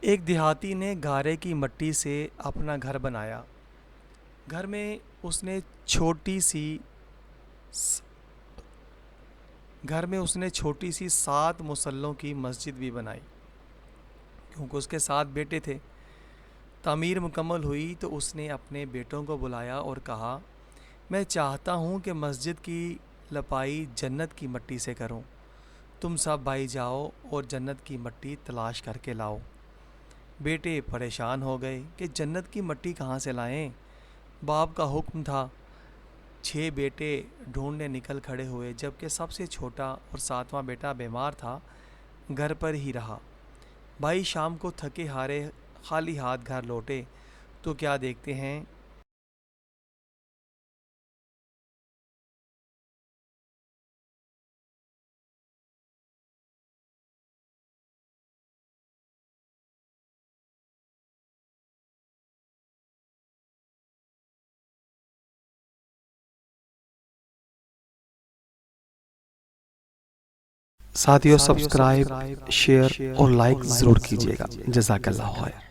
ایک دیہاتی نے گارے کی مٹی سے اپنا گھر بنایا۔ گھر میں اس نے چھوٹی سی گھر میں اس نے چھوٹی سی 7 مصلوں کی مسجد بھی بنائی، کیونکہ اس کے 7 بیٹے تھے۔ تعمیر مکمل ہوئی تو اس نے اپنے بیٹوں کو بلایا اور کہا، میں چاہتا ہوں کہ مسجد کی لپائی جنت کی مٹی سے کروں۔ تم سب بھائی جاؤ اور جنت کی مٹی تلاش کر کے لاؤ۔ بیٹے پریشان ہو گئے کہ جنت کی مٹی کہاں سے لائیں؟ باپ کا حکم تھا۔ 6 بیٹے ڈھونڈنے نکل کھڑے ہوئے، جبکہ سب سے چھوٹا اور 7واں بیٹا بیمار تھا، گھر پر ہی رہا۔ بھائی شام کو تھکے ہارے خالی ہاتھ گھر لوٹے تو کیا دیکھتے ہیں؟ ساتھیو سبسکرائب، شیئر اور لائک ضرور کیجیے گا۔ جزاک اللہ خیر۔